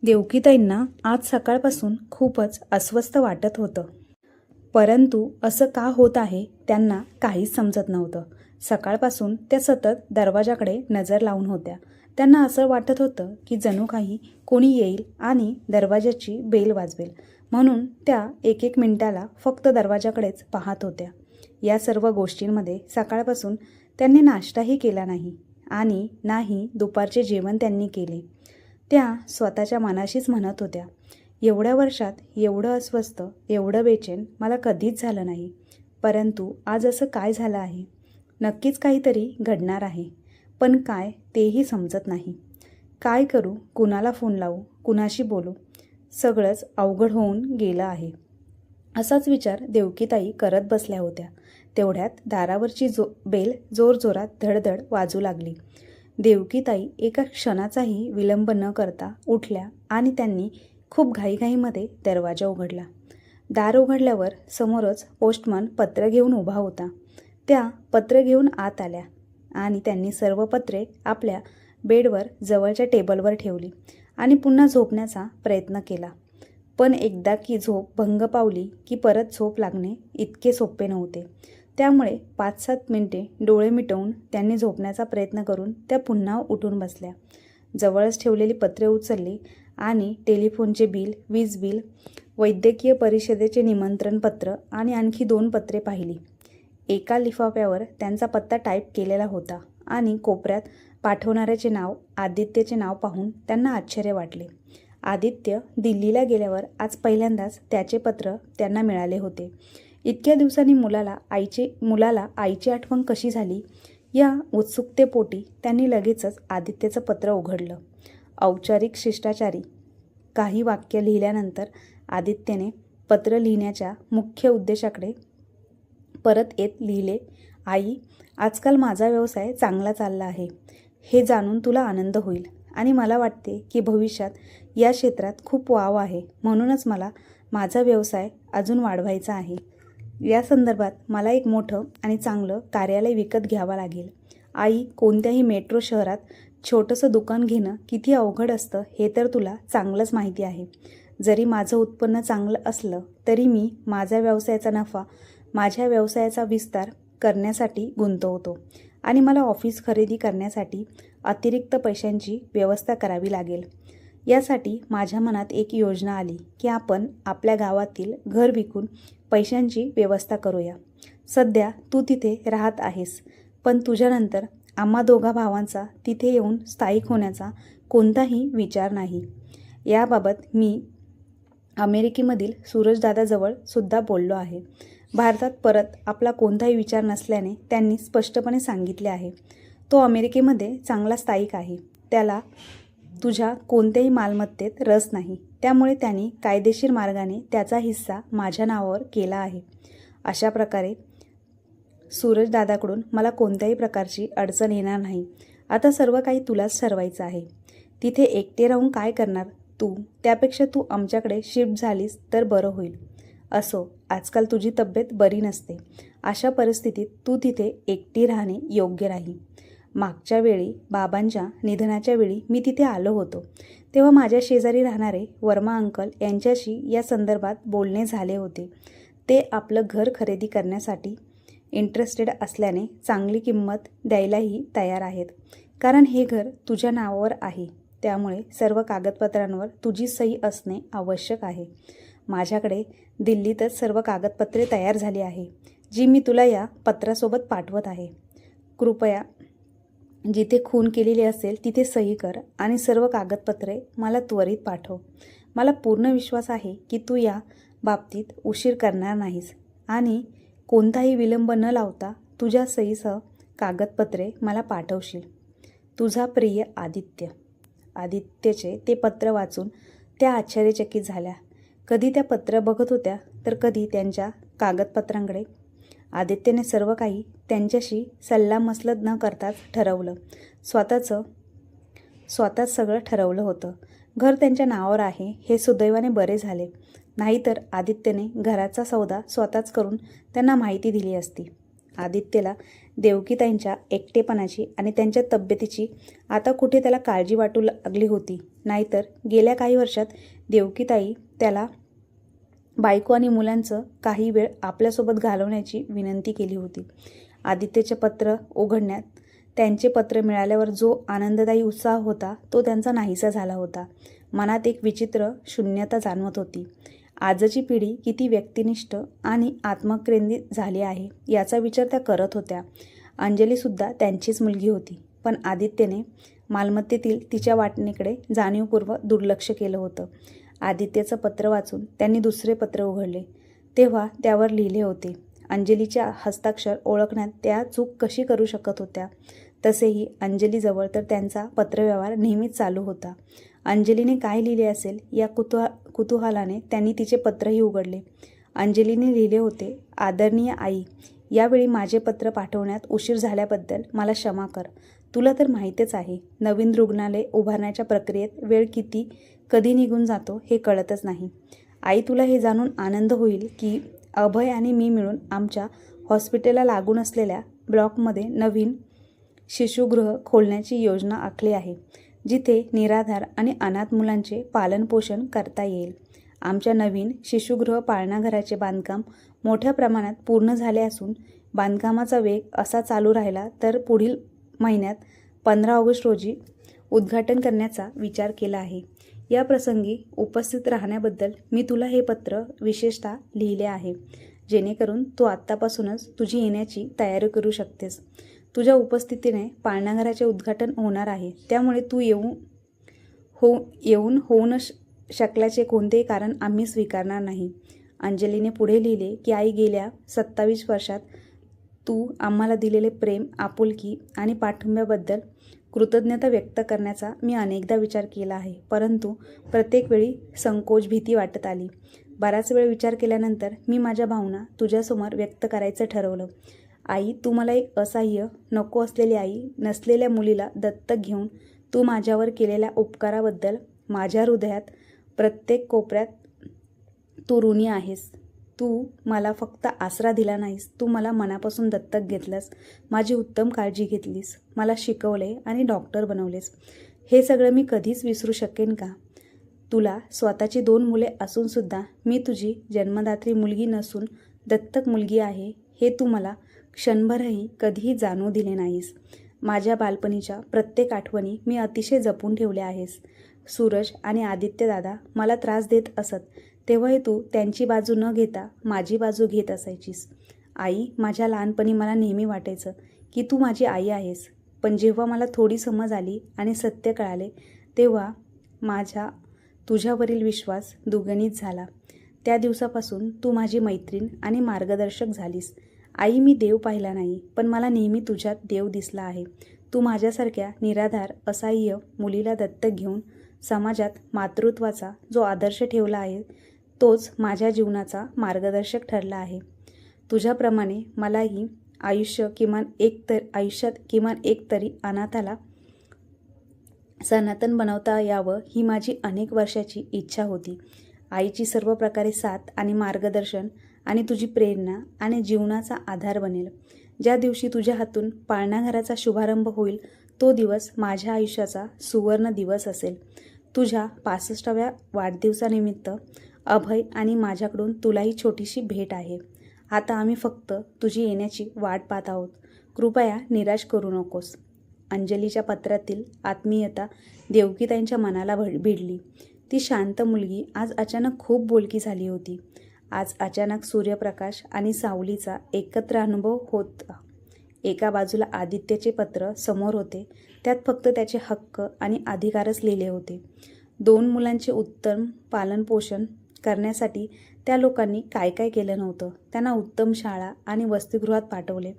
देवकीताईंना आज सकाळपासून खूपच अस्वस्थ वाटत होतं. परंतु असं का होत आहे त्यांना काहीच समजत नव्हतं. सकाळपासून त्या सतत दरवाजाकडे नजर लावून होत्या. त्यांना असं वाटत होतं की जणू काही कोणी येईल आणि दरवाजाची बेल वाजवेल, म्हणून त्या एक एक मिनिटाला फक्त दरवाजाकडेच पाहत होत्या. या सर्व गोष्टींमध्ये सकाळपासून त्यांनी नाश्ताही केला नाही आणि नाही दुपारचे जेवण त्यांनी केले. त्या स्वतःच्या मनाशीच म्हणत होत्या, एवढ्या वर्षात एवढं अस्वस्थ, एवढं बेचैन मला कधीच झालं नाही. परंतु आज असं काय झालं आहे? नक्कीच काहीतरी घडणार आहे, पण काय तेही समजत नाही. काय करू, कुणाला फोन लावू, कुणाशी बोलू, सगळंच अवघड होऊन गेलं आहे. असाच विचार देवकीताई करत बसल्या होत्या. तेवढ्यात दारावरची बेल जोरजोरात धडधड वाजू लागली. देवकीताई एका क्षणाचाही विलंब न करता उठल्या आणि त्यांनी खूप घाईघाईमध्ये दरवाजा उघडला. दार उघडल्यावर समोरच पोस्टमन पत्र घेऊन उभा होता. त्या पत्र घेऊन आत आल्या आणि त्यांनी सर्व पत्रे आपल्या बेडवर जवळच्या टेबलवर ठेवली आणि पुन्हा झोपण्याचा प्रयत्न केला. पण एकदा की झोप भंग पावली की परत झोप लागणे इतके सोपे नव्हते. त्यामुळे 5-7 मिनिटे डोळे मिटवून त्यांनी झोपण्याचा प्रयत्न करून त्या पुन्हा उठून बसल्या. जवळच ठेवलेली पत्रे उचलली आणि टेलिफोनचे बिल, वीज बिल, वैद्यकीय परिषदेचे निमंत्रणपत्र आणि आणखी 2 पत्रे पाहिली. एका लिफाफ्यावर त्यांचा पत्ता टाईप केलेला होता आणि कोपऱ्यात पाठवणाऱ्याचे नाव आदित्यचे नाव पाहून त्यांना आश्चर्य वाटले. आदित्य दिल्लीला गेल्यावर आज पहिल्यांदाच त्याचे पत्र त्यांना मिळाले होते. इतक्या दिवसांनी मुलाला आईची आठवण कशी झाली या उत्सुकतेपोटी त्यांनी लगेचच आदित्यचं पत्र उघडलं. औपचारिक शिष्टाचारी काही वाक्य लिहिल्यानंतर आदित्यने पत्र लिहिण्याच्या मुख्य उद्देशाकडे परत येत लिहिले, आई, आजकाल माझा व्यवसाय चांगला चालला आहे. हे जाणून तुला आनंद होईल आणि मला वाटते की भविष्यात या क्षेत्रात खूप वाव आहे, म्हणूनच मला माझा व्यवसाय अजून वाढवायचा आहे. या संदर्भात मला एक मोठं आणि चांगलं कार्यालय विकत घ्यावं लागेल. आई, कोणत्याही मेट्रो शहरात छोटंसं दुकान घेणं किती अवघड असतं हे तर तुला चांगलंच माहिती आहे. जरी माझं उत्पन्न चांगलं असलं तरी मी माझ्या व्यवसायाचा नफा माझ्या व्यवसायाचा विस्तार करण्यासाठी गुंतवतो आणि मला ऑफिस खरेदी करण्यासाठी अतिरिक्त पैशांची व्यवस्था करावी लागेल. यासाठी माझ्या मनात एक योजना आली की आपण आपल्या गावातील घर विकून पैशांची व्यवस्था करूया. सध्या तू तिथे राहत आहेस, पण तुझ्यानंतर आम्हा दोघा भावांचा तिथे येऊन स्थायिक होण्याचा कोणताही विचार नाही. याबाबत मी अमेरिकेमधील सूरजदादाजवळ सुद्धा बोललो आहे. भारतात परत आपला कोणताही विचार नसल्याने त्यांनी स्पष्टपणे सांगितले आहे. तो अमेरिकेमध्ये चांगला स्थायिक आहे. त्याला तुझ्या कोणत्याही मालमत्तेत रस नाही. त्यामुळे त्यांनी कायदेशीर मार्गाने त्याचा हिस्सा माझ्या नावावर केला आहे. अशा प्रकारे सूरजदादाकडून मला कोणत्याही प्रकारची अडचण येणार नाही. आता सर्व काही तुलाच ठरवायचं आहे. तिथे एकटे राहून काय करणार तू? त्यापेक्षा तू आमच्याकडे शिफ्ट झालीस तर बरं होईल. असो, आजकाल तुझी तब्येत बरी नसते. अशा परिस्थितीत तू तिथे एकटी राहणे योग्य नाही. मागच्या वेळी बाबांच्या निधनाच्या वेळी मी तिथे आलो होतो, तेव्हा माझ्या शेजारी राहणारे वर्मा अंकल यांच्याशी या संदर्भात बोलणे झाले होते. ते आपलं घर खरेदी करण्यासाठी इंटरेस्टेड असल्याने चांगली किंमत द्यायलाही तयार आहेत. कारण हे घर तुझ्या नावावर आहे, त्यामुळे सर्व कागदपत्रांवर तुझी सही असणे आवश्यक आहे. माझ्याकडे दिल्लीतच सर्व कागदपत्रे तयार झाली आहे, जी मी तुला या पत्रासोबत पाठवत आहे. कृपया जिथे खून केलेली असेल तिथे सही कर आणि सर्व कागदपत्रे मला त्वरित पाठव. मला पूर्ण विश्वास आहे की तू या बाबतीत उशीर करणार नाहीस आणि कोणताही विलंब न लावता तुझ्या सहीसह कागदपत्रे मला पाठवशील. तुझा प्रिय आदित्य. आदित्यचे ते पत्र वाचून त्या आश्चर्यचकित झाल्या. कधी त्या पत्र बघत होत्या तर कधी त्यांच्या कागदपत्रांकडे. आदित्यने सर्व काही त्यांच्याशी सल्लामसलत न करताच ठरवलं. स्वतःच सगळं ठरवलं होतं. घर त्यांच्या नावावर आहे हे सुदैवाने बरे झाले. नाहीतर आदित्यने घराचा सौदा स्वतःच करून त्यांना माहिती दिली असती. आदित्यला देवकीताईंच्या एकटेपणाची आणि त्यांच्या तब्येतीची आता कुठे त्याला काळजी वाटू लागली होती. नाहीतर गेल्या काही वर्षात देवकीताई त्याला बायको आणि मुलांचं काही वेळ आपल्यासोबत घालवण्याची विनंती केली होती. आदित्यचे पत्र उघडण्यात त्यांचे पत्र मिळाल्यावर जो आनंददायी उत्साह होता तो त्यांचा नाहीसा झाला होता. मनात एक विचित्र शून्यता जाणवत होती. आजची पिढी किती व्यक्तिनिष्ठ आणि आत्मकेंद्रित झाली आहे याचा विचार त्या करत होत्या. अंजलीसुद्धा त्यांचीच मुलगी होती, पण आदित्यने मालमत्तेतील तिच्या वाटणीकडे जाणीवपूर्वक दुर्लक्ष केलं होतं. आदित्यचं पत्र वाचून त्यांनी दुसरे पत्र उघडले तेव्हा त्यावर लिहिले होते. अंजलीच्या हस्ताक्षर ओळखण्यात त्या चूक कशी करू शकत होत्या. तसेही अंजलीजवळ तर त्यांचा पत्रव्यवहार नेहमीच चालू होता. अंजलीने काय लिहिले असेल या कुतूहलाने त्यांनी तिचे पत्रही उघडले. अंजलीने लिहिले होते, आदरणीय आई, यावेळी माझे पत्र पाठवण्यात उशीर झाल्याबद्दल मला क्षमा कर. तुला तर माहीतच आहे, नवीन रुग्णालय उभारण्याच्या प्रक्रियेत वेळ कधी निघून जातो हे कळतच नाही. आई, तुला हे जाणून आनंद होईल की अभय आणि मी मिळून आमच्या हॉस्पिटलला लागून असलेल्या ब्लॉकमध्ये नवीन शिशुगृह खोलण्याची योजना आखली आहे, जिथे निराधार आणि अनाथ मुलांचे पालनपोषण करता येईल. आमच्या नवीन शिशुगृह पाळणाघराचे बांधकाम मोठ्या प्रमाणात पूर्ण झाले असून बांधकामाचा वेग असा चालू राहिला तर पुढील महिन्यात 15 ऑगस्ट रोजी उद्घाटन करण्याचा विचार केला आहे. या प्रसंगी उपस्थित राहण्याबद्दल मी तुला हे पत्र विशेषतः लिहिले आहे, जेणेकरून तू आत्तापासूनच तुझी येण्याची तयारी करू शकतेस. तुझ्या उपस्थितीने पाळणाघराचे उद्घाटन होणार आहे, त्यामुळे तू येऊन होऊ न शकल्याचे कोणतेही कारण आम्ही स्वीकारणार नाही. अंजलीने पुढे लिहिले की आई, गेल्या 27 वर्षात तू आम्हाला दिलेले प्रेम, आपुलकी आणि पाठिंब्याबद्दल कृतज्ञता व्यक्त करण्याचा मी अनेकदा विचार केला आहे, परंतु प्रत्येक वेळी संकोच, भीती वाटत आली. बराच वेळ विचार केल्यानंतर मी माझ्या भावना तुझ्यासमोर व्यक्त करायचं ठरवलं. आई, तू मला एक असहाय्य, नको असलेली आई, नसलेल्या मुलीला दत्तक घेऊन तू माझ्यावर केलेल्या उपकाराबद्दल माझ्या हृदयात प्रत्येक कोपऱ्यात तू ऋणी आहेस. तू मला फक्त आसरा दिला नाहीस, तू मला मनापासून दत्तक घेतलंस, माझी उत्तम काळजी घेतलीस, मला शिकवले आणि डॉक्टर बनवलेस. हे सगळं मी कधीच विसरू शकेन का? तुला स्वतःची 2 मुले असूनसुद्धा मी तुझी जन्मदात्री मुलगी नसून दत्तक मुलगी आहे हे तू मला क्षणभरही कधीही जाणवू दिले नाहीस. माझ्या बालपणीच्या प्रत्येक आठवणी मी अतिशय जपून ठेवल्या आहेस. सूरज आणि आदित्य दादा मला त्रास देत असत तेव्हाही तू त्यांची बाजू न घेता माझी बाजू घेत असायचीस. आई, माझ्या लहानपणी मला नेहमी वाटायचं की तू माझी आई आहेस, पण जेव्हा मला थोडी समज आली आणि सत्य कळाले तेव्हा माझा तुझ्यावरील विश्वास दुगणित झाला. त्या दिवसापासून तू माझी मैत्रीण आणि मार्गदर्शक झालीस. आई, मी देव पाहिला नाही, पण मला नेहमी तुझ्यात देव दिसला आहे. तू माझ्यासारख्या निराधार, असहाय्य मुलीला दत्तक घेऊन समाजात मातृत्वाचा जो आदर्श ठेवला आहे तोच माझ्या जीवनाचा मार्गदर्शक ठरला आहे. तुझ्याप्रमाणे मलाही आयुष्यात किमान एक तरी अनाथाला सनातन बनवता यावं ही माझी अनेक वर्षाची इच्छा होती. आईची सर्व प्रकारे साथ आणि मार्गदर्शन आणि तुझी प्रेरणा आणि जीवनाचा आधार बनेल. ज्या दिवशी तुझ्या हातून पाळणाघराचा शुभारंभ होईल तो दिवस माझ्या आयुष्याचा सुवर्ण दिवस असेल. तुझ्या 65व्या वाढदिवसानिमित्त अभय आणि माझ्याकडून तुलाही छोटीशी भेट आहे. आता आम्ही फक्त तुझी येण्याची वाट पाहत आहोत. कृपया निराश करू नकोस. अंजलीच्या पत्रातील आत्मीयता देवकीताईंच्या मनाला भिडली. ती शांत मुलगी आज अचानक खूप बोलकी झाली होती. आज अचानक सूर्यप्रकाश आणि सावलीचा एकत्र अनुभव होता. एका बाजूला आदित्यचे पत्र समोर होते, त्यात फक्त त्याचे हक्क आणि अधिकारच लिहिले होते. 2 मुलांचे उत्तम पालनपोषण करण्यासाठी त्या लोकांनी काय काय केलं नव्हतं. त्यांना उत्तम शाळा आणि वसतिगृहात पाठवले,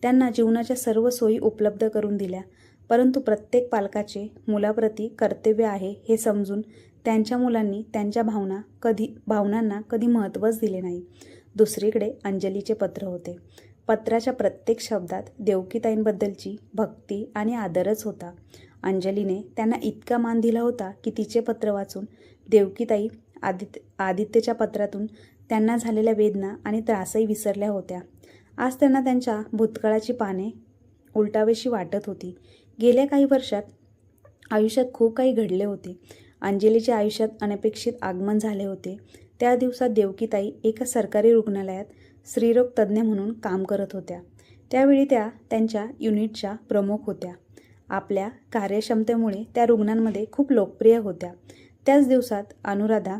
त्यांना जीवनाच्या सर्व सोयी उपलब्ध करून दिल्या, परंतु प्रत्येक पालकाचे मुलाप्रती कर्तव्य आहे हे समजून त्यांच्या मुलांनी त्यांच्या भावनांना कधी महत्त्वच दिले नाही. दुसरीकडे अंजलीचे पत्र होते. पत्राच्या प्रत्येक शब्दात देवकीताईंबद्दलची भक्ती आणि आदरच होता. अंजलीने त्यांना इतका मान दिला होता की तिचे पत्र वाचून देवकीताई आदित्यच्या पत्रातून त्यांना झालेल्या वेदना आणि त्रासही विसरल्या होत्या. आज त्यांना त्यांच्या भूतकाळाची पाने उलटावीशी वाटत होती. गेल्या काही वर्षात आयुष्यात खूप काही घडले होते. अंजलीच्या आयुष्यात अनपेक्षित आगमन झाले होते. त्या दिवसात देवकीताई एका सरकारी रुग्णालयात स्त्रीरोग तज्ज्ञ म्हणून काम करत होत्या. त्यावेळी त्या त्यांच्या युनिटच्या प्रमुख होत्या. आपल्या कार्यक्षमतेमुळे त्या रुग्णांमध्ये खूप लोकप्रिय होत्या. त्याच दिवसात अनुराधा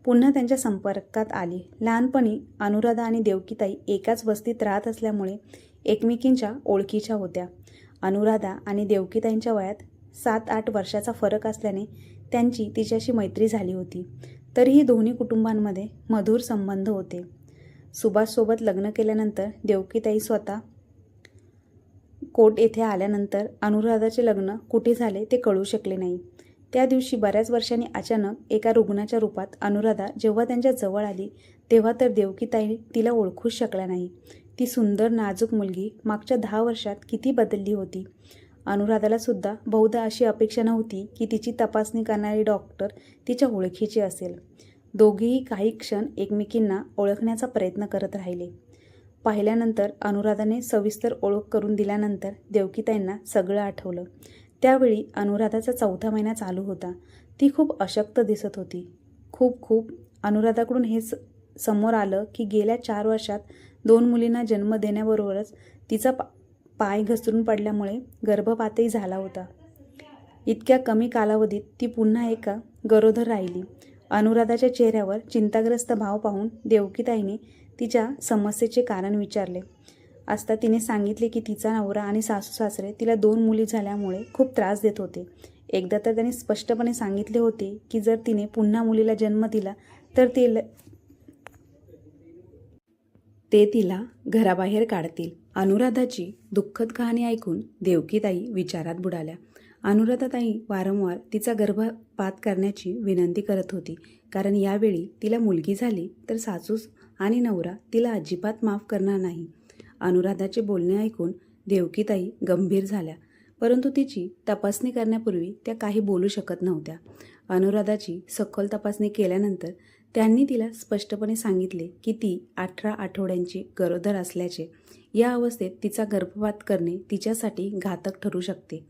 पुन्हा त्यांच्या संपर्कात आली. लहानपणी अनुराधा आणि देवकीताई एकाच वस्तीत राहत असल्यामुळे एकमेकींच्या ओळखीच्या होत्या. अनुराधा आणि देवकीताईंच्या वयात 7-8 वर्षाचा फरक असल्याने त्यांची तिच्याशी मैत्री झाली होती. तरीही दोन्ही कुटुंबांमध्ये मधुर संबंध होते. सुभाषसोबत लग्न केल्यानंतर देवकीताई स्वतः कोट येथे आल्यानंतर अनुराधाचे लग्न कुठे झाले ते कळू शकले नाही. त्या दिवशी बऱ्याच वर्षांनी अचानक एका रुग्णाच्या रूपात अनुराधा जेव्हा त्यांच्या जवळ आली तेव्हा तर देवकीताई तिला ओळखूच शकल्या नाही. ती सुंदर नाजूक मुलगी मागच्या 10 वर्षात किती बदलली होती. अनुराधाला सुद्धा बहुधा अशी अपेक्षा नव्हती की तिची तपासणी करणारी डॉक्टर तिच्या ओळखीची असेल. दोघेही काही क्षण एकमेकींना ओळखण्याचा प्रयत्न करत राहिले. पाहिल्यानंतर अनुराधाने सविस्तर ओळख करून दिल्यानंतर देवकीताईंना सगळं आठवलं. त्यावेळी अनुराधाचा 4था महिना चालू होता. ती खूप अशक्त दिसत होती. खूप अनुराधाकडून हे समोर आलं की गेल्या 4 वर्षात 2 मुलींना जन्म देण्याबरोबरच तिचा पाय घसरून पडल्यामुळे गर्भपातही झाला होता. इतक्या कमी कालावधीत ती पुन्हा एका गरोदर राहिली. अनुराधाच्या चेहऱ्यावर चिंताग्रस्त भाव पाहून देवकीताईने तिच्या समस्येचे कारण विचारले असता तिने सांगितले की तिचा नवरा आणि सासू सासरे तिला 2 मुली झाल्यामुळे खूप त्रास देत होते. एकदा तर त्यांनी स्पष्टपणे सांगितले होते की जर तिने पुन्हा मुलीला जन्म दिला तर ते तिला घराबाहेर काढतील. अनुराधाची दुःखद कहाणी ऐकून देवकीताई विचारात बुडाल्या. अनुराधाताई वारंवार तिचा गर्भपात करण्याची विनंती करत होती, कारण यावेळी तिला मुलगी झाली तर सासू आणि नवरा तिला अजिबात माफ करणार नाही. अनुराधाचे बोलणे ऐकून देवकीताई गंभीर झाल्या, परंतु तिची तपासणी करण्यापूर्वी त्या काही बोलू शकत नव्हत्या. अनुराधाची सखोल तपासणी केल्यानंतर त्यांनी तिला स्पष्टपणे सांगितले की ती 18 आठवड्यांची गरोदर असल्याचे. या अवस्थेत तिचा गर्भपात करणे तिच्यासाठी घातक ठरू शकते.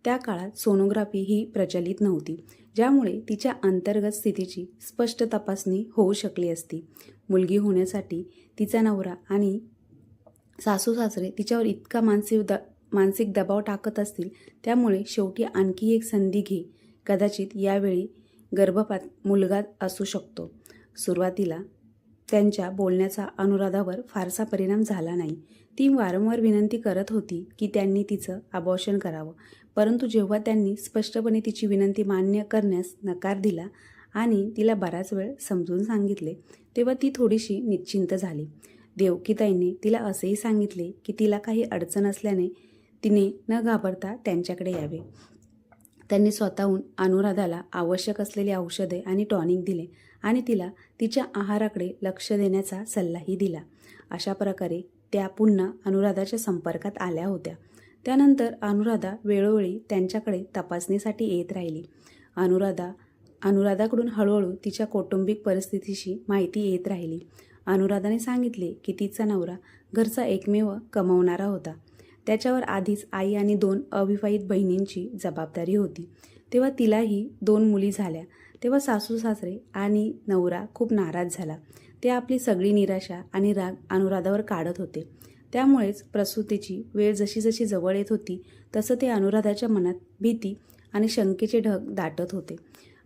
त्या काळात सोनोग्राफी ही प्रचलित नव्हती, ज्यामुळे तिच्या अंतर्गत स्थितीची स्पष्ट तपासणी होऊ शकली असती. मुलगी होण्यासाठी तिचा नवरा आणि सासू सासरे तिच्यावर इतका मानसिक दबाव टाकत असतील, त्यामुळे शेवटी आणखी एक संधी घे. कदाचित यावेळी गर्भपात मुलगा असू शकतो. सुरुवातीला त्यांच्या बोलण्याचा अनुराधावर फारसा परिणाम झाला नाही. ती वारंवार विनंती करत होती की त्यांनी तिचं अबॉर्शन करावं, परंतु जेव्हा त्यांनी स्पष्टपणे तिची विनंती मान्य करण्यास नकार दिला आणि तिला बराच वेळ समजून सांगितले, तेव्हा ती थोडीशी निश्चिंत झाली. देवकीताईंनी तिला असेही सांगितले की तिला काही अडचण असल्याने तिने न घाबरता त्यांच्याकडे यावे. त्यांनी स्वतःहून अनुराधाला आवश्यक असलेली औषधे आणि टॉनिक दिले आणि तिला तिच्या आहाराकडे लक्ष देण्याचा सल्लाही दिला. अशा प्रकारे त्या पुन्हा अनुराधाच्या संपर्कात आल्या होत्या. त्यानंतर अनुराधा वेळोवेळी त्यांच्याकडे तपासणीसाठी येत राहिली. अनुराधाकडून हळूहळू तिच्या कौटुंबिक परिस्थितीची माहिती येत राहिली. अनुराधाने सांगितले की तिचा नवरा घरचा एकमेव कमावणारा होता. त्याच्यावर आधीच आई आणि 2 अविवाहित बहिणींची जबाबदारी होती. तेव्हा तिलाही 2 मुली झाल्या. तेव्हा सासू सासरे आणि नवरा खूप नाराज झाला. ते आपली सगळी निराशा आणि राग अनुराधावर काढत होते. त्यामुळेच प्रसूतीची वेळ जशी जशी जवळ येत होती तसं ते अनुराधाच्या मनात भीती आणि शंकेचे ढग दाटत होते.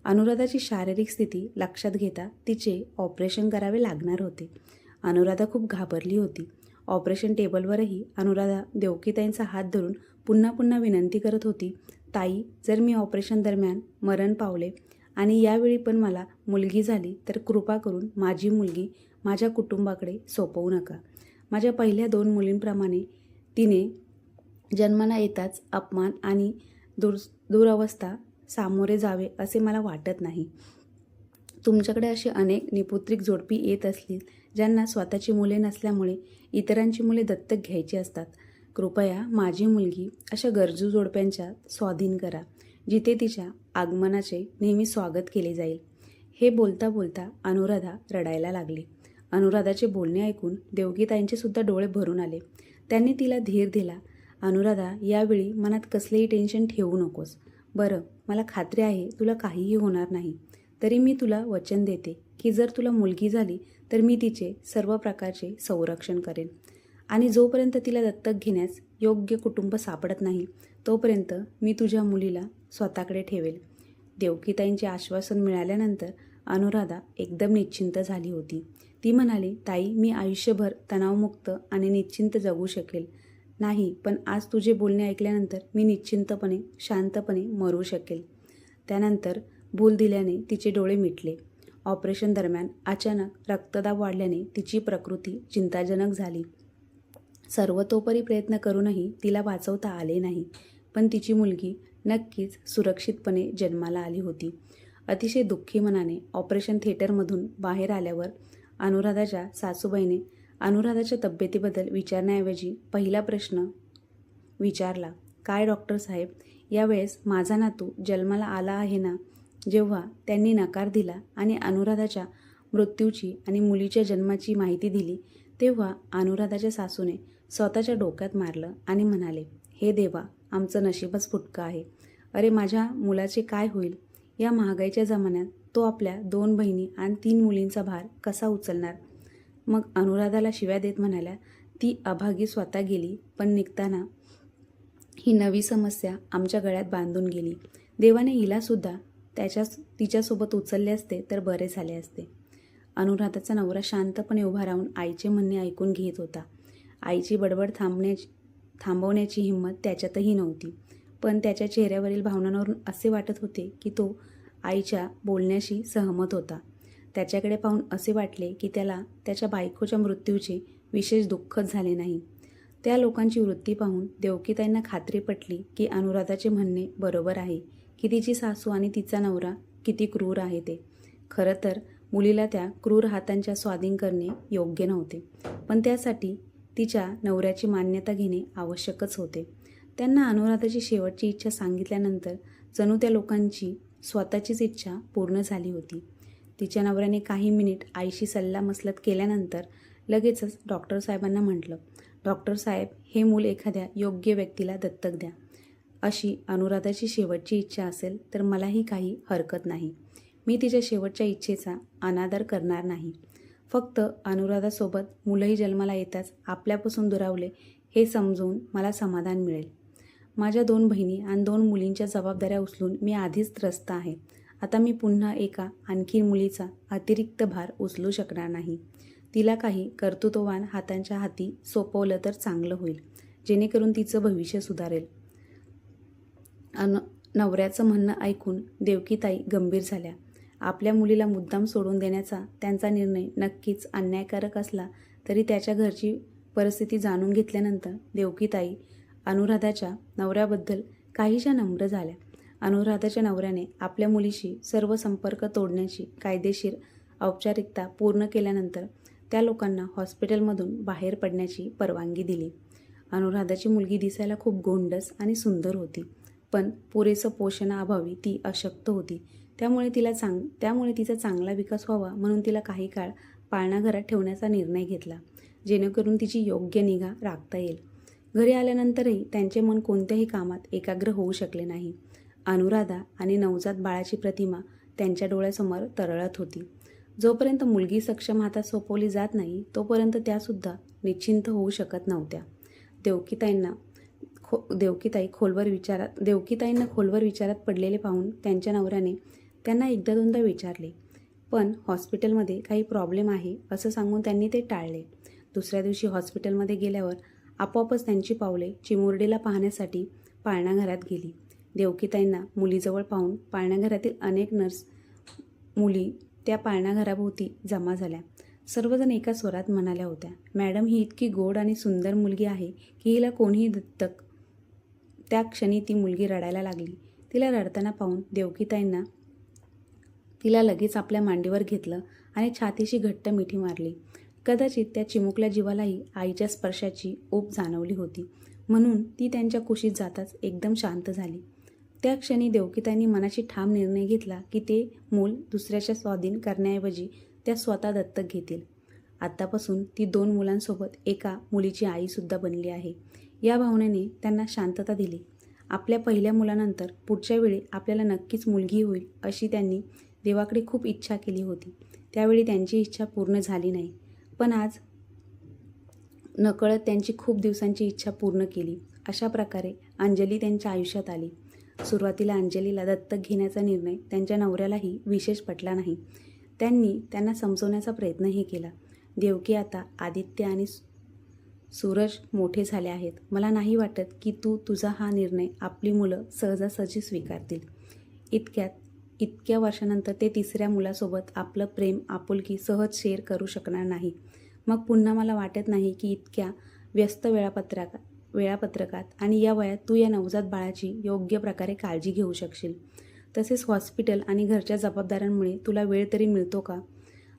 अनुराधाची शारीरिक स्थिती लक्षात घेता तिचे ऑपरेशन करावे लागणार होते. अनुराधा खूप घाबरली होती. ऑपरेशन टेबलवरही अनुराधा देवकीताईंचा हात धरून पुन्हा विनंती करत होती, ताई, जर मी ऑपरेशन दरम्यान मरण पावले आणि यावेळी पण मला मुलगी झाली तर कृपा करून माझी मुलगी माझ्या कुटुंबाकडे सोपवू नका. माझ्या पहिल्या 2 मुलींप्रमाणे तिने जन्माला येताच अपमान आणि दुरवस्था सामोरे जावे असे मला वाटत नाही. तुमच्याकडे अशी अनेक निपुत्रिक जोडपी येत असतील ज्यांना स्वतःची मुले नसल्यामुळे इतरांची मुले दत्तक घ्यायची असतात. कृपया माझी मुलगी अशा गरजू जोडप्यांच्या स्वाधीन करा, जिथे तिच्या आगमनाचे नेहमी स्वागत केले जाईल. हे बोलता बोलता अनुराधा रडायला लागली. अनुराधाचे बोलणे ऐकून देवकीताईंचे सुद्धा डोळे भरून आले. त्यांनी तिला धीर दिला. अनुराधा, यावेळी मनात कसलेही टेन्शन ठेवू नकोस. बरं, मला खात्री आहे तुला काहीही होणार नाही. तरी मी तुला वचन देते की जर तुला मुलगी झाली तर मी तिचे सर्व प्रकारचे संरक्षण करेन आणि जोपर्यंत तिला दत्तक घेण्यास योग्य कुटुंब सापडत नाही तोपर्यंत मी तुझ्या मुलीला स्वतःकडे ठेवेल. देवकीताईंचे आश्वासन मिळाल्यानंतर अनुराधा एकदम निश्चिंत झाली होती. ती म्हणाली, ताई, मी आयुष्यभर तणावमुक्त आणि निश्चिंत जगू शकेल. नाही, पण आज तुझे बोलणे ऐकल्यानंतर मी निश्चिंतपणे, शांतपणे मरू शकेल. त्यानंतर भूल दिल्याने तिचे डोळे मिटले. ऑपरेशन दरम्यान अचानक रक्तदाब वाढल्याने तिची प्रकृती चिंताजनक झाली. सर्वतोपरी प्रयत्न करूनही तिला वाचवता आले नाही. पण तिची मुलगी नक्कीच सुरक्षितपणे जन्माला आली होती. अतिशय दुःखी मनाने ऑपरेशन थिएटरमधून बाहेर आल्यावर अनुराधाच्या सासूबाईने अनुराधाच्या तब्येतीबद्दल विचारण्याऐवजी पहिला प्रश्न विचारला, काय डॉक्टर साहेब, यावेळेस माझा नातू जन्माला आला आहे ना? जेव्हा त्यांनी नकार दिला आणि अनुराधाच्या मृत्यूची आणि मुलीच्या जन्माची माहिती दिली तेव्हा अनुराधाच्या सासूने स्वतःच्या डोक्यात मारलं आणि म्हणाले, हे देवा, आमचं नशीबच फुटकं आहे. अरे, माझ्या मुलाचे काय होईल? या महागाईच्या जमान्यात तो आपल्या 2 बहिणी आणि 3 मुलींचा भार कसा उचलणार? मग अनुराधाला शिव्या देत म्हणाल्या, ती अभागी स्वतः गेली, पण निघताना ही नवी समस्या आमच्या गळ्यात बांधून गेली. देवाने हिलासुद्धा तिच्यासोबत उचलले असते तर बरे झाले असते. अनुराधाचा नवरा शांतपणे उभा राहून आईचे म्हणणे ऐकून घेत होता. आईची बडबड थांबवण्याची हिंमत त्याच्यातही नव्हती. पण त्याच्या चेहऱ्यावरील भावनांवरून असे वाटत होते की तो आईच्या बोलण्याशी सहमत होता. त्याच्याकडे पाहून असे वाटले की त्याला त्याच्या बायकोच्या मृत्यूचे विशेष दुःखच झाले नाही. त्या लोकांची वृत्ती पाहून देवकीताईंना खात्री पटली की अनुराधाचे म्हणणे बरोबर आहे की तिची सासू आणि तिचा नवरा किती क्रूर आहे ते. खरं तर मुलीला त्या क्रूर हातांच्या स्वाधीन करणे योग्य नव्हते, पण त्यासाठी तिच्या नवऱ्याची मान्यता घेणे आवश्यकच होते. त्यांना अनुराधाची शेवटची इच्छा सांगितल्यानंतर जणू त्या लोकांची स्वतःचीच इच्छा पूर्ण झाली होती. तिच्या नवऱ्याने काही मिनिट आईशी सल्लामसलत केल्यानंतर लगेचच डॉक्टर साहेबांना म्हटलं, डॉक्टर साहेब, हे मूल एखाद्या योग्य व्यक्तीला दत्तक द्या. अशी अनुराधाची शेवटची इच्छा असेल तर मलाही काही हरकत नाही. मी तिच्या शेवटच्या इच्छेचा अनादर करणार नाही. फक्त अनुराधासोबत मुलंही जन्माला येताच आपल्यापासून दुरावले हे समजून मला समाधान मिळेल. माझ्या 2 बहिणी आणि 2 मुलींच्या जबाबदाऱ्या उचलून मी आधीच त्रस्त आहे. आता मी पुन्हा एका आणखी मुलीचा अतिरिक्त भार उचलू शकणार नाही. तिला काही कर्तृत्ववान हातांच्या हाती सोपवलं तर चांगलं होईल, जेणेकरून तिचं भविष्य सुधारेल. नवऱ्याचं म्हणणं ऐकून देवकीताई गंभीर झाल्या. आपल्या मुलीला मुद्दाम सोडून देण्याचा त्यांचा निर्णय नक्कीच अन्यायकारक असला तरी त्याच्या घरची परिस्थिती जाणून घेतल्यानंतर देवकीताई अनुराधाच्या नवऱ्याबद्दल काहीशा नम्र झाल्या. अनुराधाच्या नवऱ्याने आपल्या मुलीशी सर्व संपर्क तोडण्याची कायदेशीर औपचारिकता पूर्ण केल्यानंतर त्या लोकांना हॉस्पिटलमधून बाहेर पडण्याची परवानगी दिली. अनुराधाची मुलगी दिसायला खूप गोंडस आणि सुंदर होती, पण पुरेसं पोषणाअभावी ती अशक्त होती. त्यामुळे तिचा चांगला विकास व्हावा म्हणून तिला काही काळ पाळणाघरात ठेवण्याचा निर्णय घेतला, जेणेकरून तिची योग्य निगा राखता येईल. घरी आल्यानंतरही त्यांचे मन कोणत्याही कामात एकाग्र होऊ शकले नाही. अनुराधा आणि नवजात बाळाची प्रतिमा त्यांच्या डोळ्यासमोर तरळत होती. जोपर्यंत मुलगी सक्षम हातात सोपवली जात नाही तोपर्यंत त्यासुद्धा निश्चिंत होऊ शकत नव्हत्या. देवकीताईंना खोलवर विचारात पडलेले पाहून त्यांच्या नवऱ्याने त्यांना एकदा दोनदा विचारले, पण हॉस्पिटलमध्ये काही प्रॉब्लेम आहे असं सांगून त्यांनी ते टाळले. दुसऱ्या दिवशी हॉस्पिटलमध्ये गेल्यावर आपोआपच त्यांची पावले चिमुरडीला पाहण्यासाठी पाळणाघरात गेली. देवकीताईंना मुलीजवळ पाहून पाळणाघरातील अनेक नर्स मुली त्या पाळणाघराभोवती जमा झाल्या. सर्वजण एका स्वरात म्हणाल्या होत्या, मॅडम, ही इतकी गोड आणि सुंदर मुलगी आहे की हिला कोणीही दत्तक. त्या क्षणी ती मुलगी रडायला लागली. तिला रडताना पाहून देवकीताईंना तिला लगेच आपल्या मांडीवर घेतलं आणि छातीशी घट्ट मिठी मारली. कदाचित त्या चिमुकल्या जीवालाही आईच्या स्पर्शाची ऊब जाणवली होती, म्हणून ती त्यांच्या कुशीत जाताच एकदम शांत झाली. त्या क्षणी देवकीताईंनी मनाशी ठाम निर्णय घेतला की ते मूल दुसऱ्याच्या स्वाधीन करण्याऐवजी त्या स्वतः दत्तक घेतील. आत्तापासून ती 2 मुलांसोबत एका मुलीची आईसुद्धा बनली आहे. या भावनेने त्यांना शांतता दिली. आपल्या पहिल्या मुलानंतर पुढच्या वेळी आपल्याला नक्कीच मुलगी होईल अशी त्यांनी देवाकडे खूप इच्छा केली होती. त्यावेळी त्यांची इच्छा पूर्ण झाली नाही, पण आज नकळत त्यांची खूप दिवसांची इच्छा पूर्ण केली. अशा प्रकारे अंजली त्यांच्या आयुष्यात आली. सुरुवातीला अंजलीला दत्तक घेण्याचा निर्णय त्यांच्या नवऱ्यालाही विशेष पटला नाही. त्यांनी त्यांना समजवण्याचा प्रयत्नही केला. देवकी, आता आदित्य आणि सूरज मोठे झाले आहेत. मला नाही वाटत की तुझा हा निर्णय आपली मुलं सहजासहजी स्वीकारतील. इतक्या वर्षानंतर ते तिसऱ्या मुलासोबत आपलं प्रेम, आपुलकी सहज शेअर करू शकणार नाही. मग पुन्हा मला वाटत नाही की इतक्या व्यस्त वेळापत्रकात आणि या वयात तू या नवजात बाळाची योग्य प्रकारे काळजी घेऊ शकशील. तसेच हॉस्पिटल आणि घरच्या जबाबदाऱ्यांमुळे तुला वेळ तरी मिळतो का?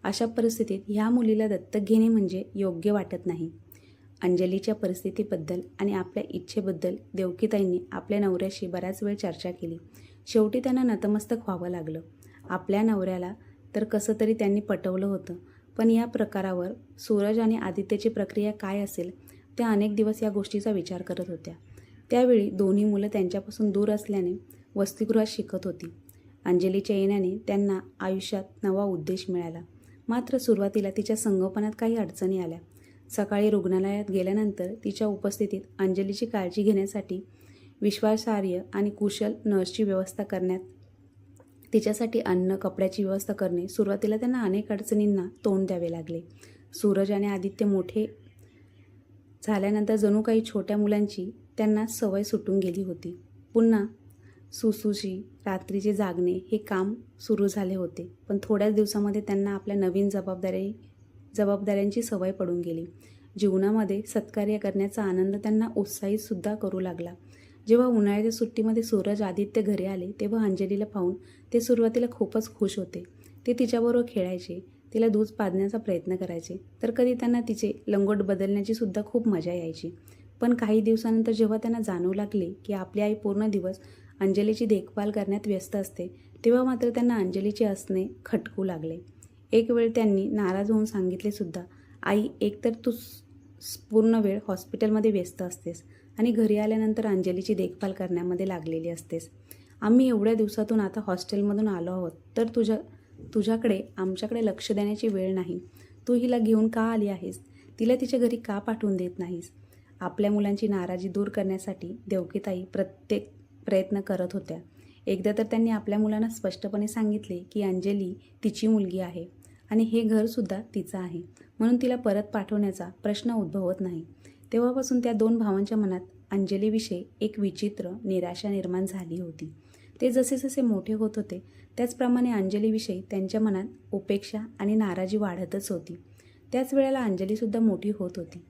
अशा परिस्थितीत ह्या मुलीला दत्तक घेणे म्हणजे योग्य वाटत नाही. अंजलीच्या परिस्थितीबद्दल आणि आपल्या इच्छेबद्दल देवकीताईंनी आपल्या नवऱ्याशी बराच वेळ चर्चा केली. शेवटी त्यांना नतमस्तक व्हावं लागलं. आपल्या नवऱ्याला तर कसं तरी त्यांनी पटवलं होतं, पण या प्रकारावर सूरज आणि आदित्यची प्रक्रिया काय असेल, त्या अनेक दिवस या गोष्टीचा विचार करत होत्या. त्यावेळी दोन्ही मुलं त्यांच्यापासून दूर असल्याने वसतिगृहात शिकत होती. अंजलीच्या येण्याने त्यांना आयुष्यात नवा उद्देश मिळाला. मात्र सुरुवातीला तिच्या संगोपनात काही अडचणी आल्या. सकाळी रुग्णालयात गेल्यानंतर तिच्या उपस्थितीत अंजलीची काळजी घेण्यासाठी विश्वासार्ह आणि कुशल नर्सची व्यवस्था करण्यात, तिच्यासाठी अन्न, कपड्याची व्यवस्था करणे, सुरुवातीला त्यांना अनेक अडचणींना तोंड द्यावे लागले. सूरज आणि आदित्य मोठे झाल्यानंतर जणू काही छोट्या मुलांची त्यांना सवय सुटून गेली होती. पुन्हा सुसूची, रात्रीचे जागणे हे काम सुरू झाले होते. पण थोड्याच दिवसामध्ये त्यांना आपल्या नवीन जबाबदाऱ्यांची सवय पडून गेली. जीवनामध्ये सत्कार्य करण्याचा आनंद त्यांना उत्साहितसुद्धा करू लागला. जेव्हा उन्हाळ्याच्या सुट्टीमध्ये सूरज, आदित्य घरी आले तेव्हा अंजलीला पाहून ते सुरुवातीला खूपच खुश होते. ते तिच्याबरोबर खेळायचे, तिला दूध पाजण्याचा प्रयत्न करायचे, तर कधी त्यांना तिचे लंगोट बदलण्याची सुद्धा खूप मजा यायची. पण काही दिवसानंतर जेव्हा त्यांना जाणवू लागले की आपली आई पूर्ण दिवस अंजलीची देखभाल करण्यात व्यस्त असते, तेव्हा मात्र त्यांना अंजलीचे असणे खटकू लागले. एक वेळ त्यांनी नाराज होऊन सांगितले सुद्धा, आई, एकतर तू पूर्ण वेळ हॉस्पिटलमध्ये व्यस्त असतेस आणि घरी आल्यानंतर अंजलीची देखभाल करण्यामध्ये लागलेली असतेस. आम्ही एवढ्या दिवसातून आता हॉस्टेलमधून आलो आहोत, तर तुझ्याकडे आमच्याकडे लक्ष देण्याची वेळ नाही. तू हिला घेऊन का आली आहेस? तिला तिच्या घरी का पाठवून देत नाहीस? आपल्या मुलांची नाराजी दूर करण्यासाठी देवकीताई प्रत्येक प्रयत्न करत होत्या. एकदा तर त्यांनी आपल्या मुलांना स्पष्टपणे सांगितले की अंजली तिची मुलगी आहे आणि हे घरसुद्धा तिचं आहे, म्हणून तिला परत पाठवण्याचा प्रश्न उद्भवत नाही. तेव्हापासून त्या 2 भावांच्या मनात अंजलीविषयी एक विचित्र निराशा निर्माण झाली होती. ते जसे जसे मोठे होत होते त्याचप्रमाणे अंजलीविषयी त्यांच्या मनात उपेक्षा आणि नाराजी वाढतच होती. त्याच वेळेला अंजलीसुद्धा मोठी होत होती.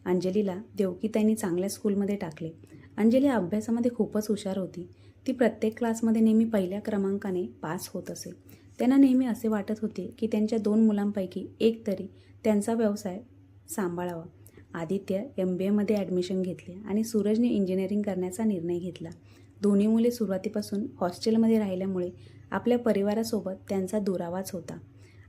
अंजलीला देवकीताईंनी चांगल्या स्कूलमध्ये टाकले. अंजली अभ्यासामध्ये खूपच हुशार होती. ती प्रत्येक क्लासमध्ये नेहमी पहिल्या क्रमांकाने पास होत असे. त्यांना नेहमी असे वाटत होते की त्यांच्या 2 मुलांपैकी एक तरी त्यांचा व्यवसाय सांभाळावा. आदित्य MBAमध्ये ॲडमिशन घेतले आणि सूरजने इंजिनिअरिंग करण्याचा निर्णय घेतला. दोन्ही मुले सुरुवातीपासून हॉस्टेलमध्ये राहिल्यामुळे आपल्या परिवारासोबत त्यांचा दुरावाच होता.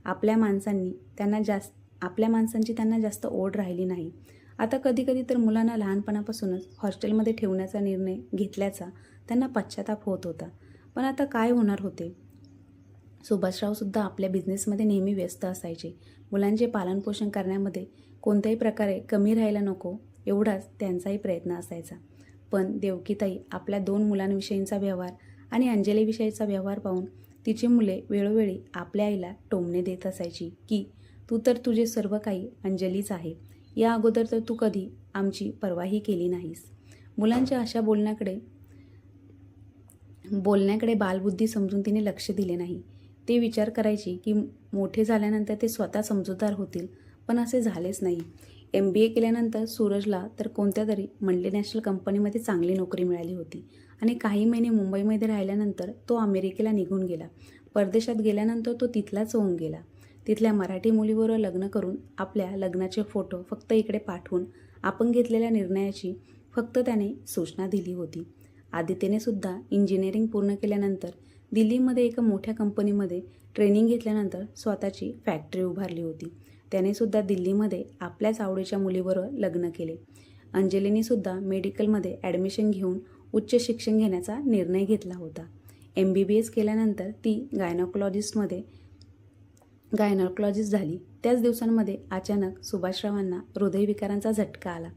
आपल्या माणसांची त्यांना जास्त ओढ राहिली नाही. आता कधीकधी तर मुलांना लहानपणापासूनच हॉस्टेलमध्ये ठेवण्याचा निर्णय घेतल्याचा त्यांना पश्चाताप होत होता. पण आता काय होणार होते? सुभाषरावसुद्धा आपल्या बिझनेसमध्ये नेहमी व्यस्त असायचे. मुलांचे पालनपोषण करण्यामध्ये कोणत्याही प्रकारे कमी राहायला नको एवढाच त्यांचाही प्रयत्न असायचा. पण देवकीताई आपल्या 2 मुलांविषयींचा व्यवहार आणि अंजलीविषयीचा व्यवहार पाहून तिची मुले वेळोवेळी आपल्या आईला टोमणे देत असायची की तू तर तुझे सर्व काही अंजलीच आहे. या अगोदर तर तू कधी आमची पर्वाही केली नाहीस. मुलांच्या अशा बोलण्याकडे बालबुद्धी समजून तिने लक्ष दिले नाही. ते विचार करायची की मोठे झाल्यानंतर ते स्वतः समजूतदार होतील, पण असे झालेच नाही. MBA केल्यानंतर सूरजला तर कोणत्या तरी मल्टीनॅशनल कंपनीमध्ये चांगली नोकरी मिळाली होती आणि काही महिने मुंबईमध्ये राहिल्यानंतर तो अमेरिकेला निघून गेला. परदेशात गेल्यानंतर तो तिथलाच होऊन गेला. तिथल्या मराठी मुलीबरोबर लग्न करून आपल्या लग्नाचे फोटो फक्त इकडे पाठवून आपण घेतलेल्या निर्णयाची फक्त त्याने सूचना दिली होती. आदित्यने सुद्धा इंजिनिअरिंग पूर्ण केल्यानंतर दिल्लीमध्ये एका मोठ्या कंपनीमध्ये ट्रेनिंग घेतल्यानंतर स्वतःची फॅक्टरी उभारली होती. त्यानेसुद्धा दिल्लीमध्ये आपल्याच आवडीच्या मुलीबरोबर लग्न केले. अंजलीनेसुद्धा मेडिकलमध्ये ॲडमिशन घेऊन उच्च शिक्षण घेण्याचा निर्णय घेतला होता. MBBS केल्यानंतर ती गायनॉकॉलॉजिस्ट झाली. त्याच दिवसांमध्ये अचानक सुभाषरावांना हृदयविकारांचा झटका आला.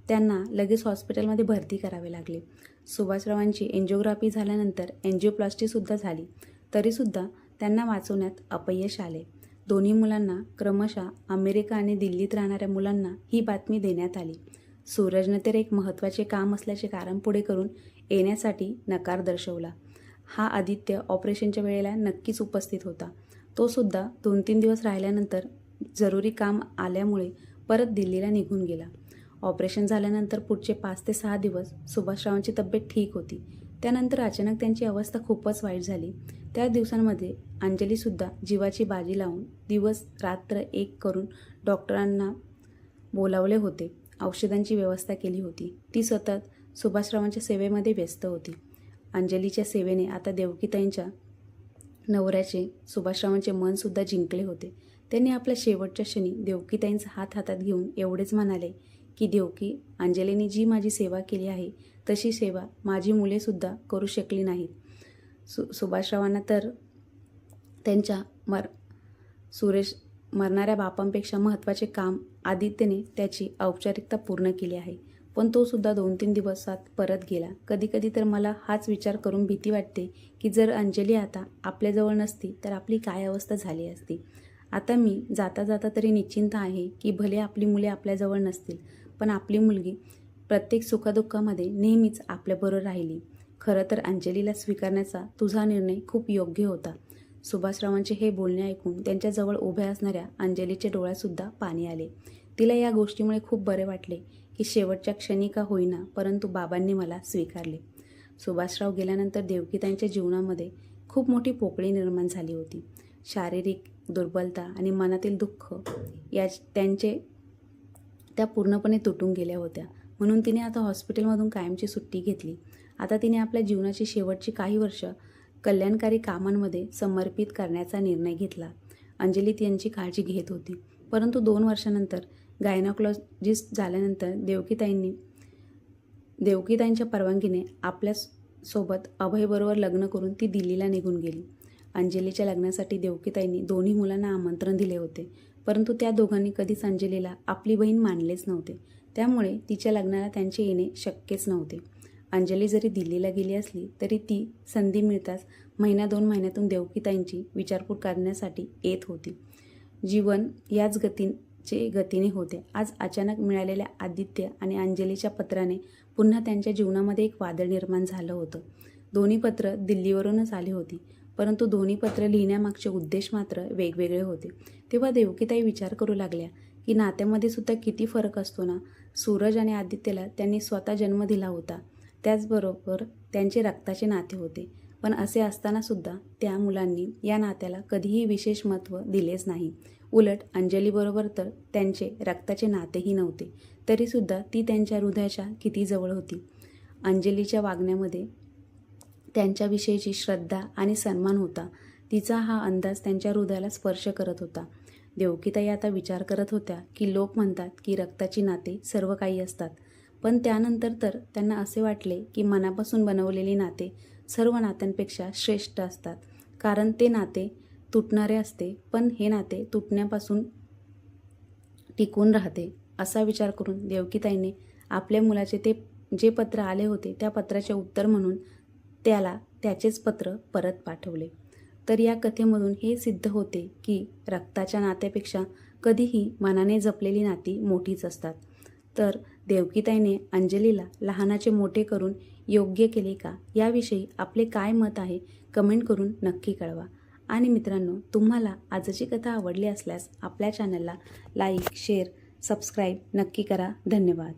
त्यांना लगेच हॉस्पिटलमध्ये भरती करावे लागले. सुभाषरावांची एन्जिओग्राफी झाल्यानंतर एन्जिओप्लास्टीसुद्धा झाली. तरीसुद्धा त्यांना वाचवण्यात अपयश आले. दोन्ही मुलांना क्रमशः अमेरिका आणि दिल्लीत राहणाऱ्या मुलांना ही बातमी देण्यात आली. सूरजने तर एक महत्त्वाचे काम असल्याचे कारण पुढे करून येण्यासाठी नकार दर्शवला. हा आदित्य ऑपरेशनच्या वेळेला नक्कीच उपस्थित होता. तो सुद्धा 2-3 दिवस राहिल्यानंतर जरुरी काम आल्यामुळे परत दिल्लीला निघून गेला. ऑपरेशन झाल्यानंतर पुढचे 5 ते 6 दिवस सुभाषरावांची तब्येत ठीक होती. त्यानंतर अचानक त्यांची अवस्था खूपच वाईट झाली. त्या दिवसांमध्ये अंजलीसुद्धा जीवाची बाजी लावून दिवस रात्र एक करून डॉक्टरांना बोलावले होते. औषधांची व्यवस्था केली होती. ती सतत सुभाषरावांच्या सेवेमध्ये व्यस्त होती. अंजलीच्या सेवेने आता देवकीताईंच्या नवऱ्याचे सुभाषरावांचे मनसुद्धा जिंकले होते. त्यांनी आपल्या शेवटच्या क्षणी देवकीताईंचा हात हातात घेऊन एवढेच म्हणाले की देवकी, अंजलीने जी माझी सेवा केली आहे तशी सेवा माझी मुलेसुद्धा करू शकली नाहीत. सुभाषरावांना तर त्यांच्या मरणाऱ्या बापांपेक्षा महत्त्वाचे काम आदित्यने त्याची औपचारिकता पूर्ण केली आहे. पण तो सुद्धा 2-3 दिवसात परत गेला. कधीकधी तर मला हाच विचार करून भीती वाटते की जर अंजली आता आपल्याजवळ नसती तर आपली काय अवस्था झाली असती. आता मी जाता जाता तरी निश्चिंत आहे की भले आपली मुले आपल्याजवळ नसतील, पण आपली मुलगी प्रत्येक सुखदुःखामध्ये नेहमीच आपल्याबरोबर राहिली. खरं तर अंजलीला स्वीकारण्याचा तुझा निर्णय खूप योग्य होता. सुभाषरावांचे हे बोलणे ऐकून त्यांच्याजवळ उभ्या असणाऱ्या अंजलीच्या डोळ्यातसुद्धा पाणी आले. तिला या गोष्टीमुळे खूप बरे वाटले की शेवटच्या क्षणी का होईना परंतु बाबांनी मला स्वीकारले. सुभाषराव गेल्यानंतर देवकीताईंच्या जीवनामध्ये खूप मोठी पोकळी निर्माण झाली होती. शारीरिक दुर्बलता आणि मनातील दुःख त्या पूर्णपणे तुटून गेल्या होत्या. म्हणून तिने आता हॉस्पिटलमधून कायमची सुट्टी घेतली. आता तिने आपल्या जीवनाची शेवटची काही वर्ष कल्याणकारी कामांमध्ये समर्पित करण्याचा निर्णय घेतला. अंजली त्यांची काळजी घेत होती. परंतु 2 वर्षानंतर गायनॉकॉलॉजिस्ट झाल्यानंतर देवकीताईंच्या परवानगीने आपल्यासोबत अभयबरोबर लग्न करून ती दिल्लीला निघून गेली. अंजलीच्या लग्नासाठी देवकीताईंनी दोन्ही मुलांना आमंत्रण दिले होते. परंतु त्या दोघांनी कधीच अंजलीला आपली बहीण मानलेच नव्हते. त्यामुळे तिच्या लग्नाला त्यांचे येणे शक्यच नव्हते. अंजली जरी दिल्लीला गेली असली तरी ती संधी मिळताच 1-2 महिन्यातून देवकीताईंची विचारपूस करण्यासाठी येत होती. जीवन याच गतीने होते. आज अचानक मिळालेल्या आदित्य आणि अंजलीच्या पत्राने पुन्हा त्यांच्या जीवनामध्ये एक वादळ निर्माण झालं होतं. दोन्ही पत्र दिल्लीवरूनच आली होती, परंतु दोन्ही पत्र लिहिण्यामागचे उद्देश मात्र वेगवेगळे होते. तेव्हा देवकीताई विचार करू लागल्या की नात्यामध्ये सुद्धा किती फरक असतो ना. सूरज आणि आदित्यला त्यांनी स्वतः जन्म दिला होता, त्याचबरोबर त्यांचे रक्ताचे नाते होते. पण असे असतानासुद्धा त्या मुलांनी या नात्याला कधीही विशेष महत्त्व दिलेच नाही. उलट अंजलीबरोबर तर त्यांचे रक्ताचे नातेही नव्हते, तरीसुद्धा ती त्यांच्या हृदयाच्या किती जवळ होती. अंजलीच्या वागण्यामध्ये त्यांच्याविषयीची श्रद्धा आणि सन्मान होता. तिचा हा अंदाज त्यांच्या हृदयाला स्पर्श करत होता. देवकीताई आता विचार करत होत्या की लोक म्हणतात की रक्ताची नाते सर्व काही असतात, पण त्यानंतर तर त्यांना असे वाटले की मनापासून बनवलेली नाते सर्व नात्यांपेक्षा श्रेष्ठ असतात. कारण ते नाते तुटणारे असते, पण हे नाते तुटण्यापासून टिकून राहते. असा विचार करून देवकीताईंनी आपल्या मुलाचे जे पत्र आले होते त्या पत्राचे उत्तर म्हणून त्याला त्याचेच पत्र परत पाठवले. तर या कथेमधून हे सिद्ध होते की रक्ताच्या नात्यापेक्षा कधीही मनाने जपलेली नाती मोठीच असतात. तर देवकीताईने अंजलीला लहानाचे मोठे करून योग्य केले का, याविषयी आपले काय मत आहे कमेंट करून नक्की कळवा. आणि मित्रांनो, तुम्हाला आजची कथा आवडली असल्यास आपल्या चॅनलला लाईक, शेअर, सबस्क्राईब नक्की करा. धन्यवाद.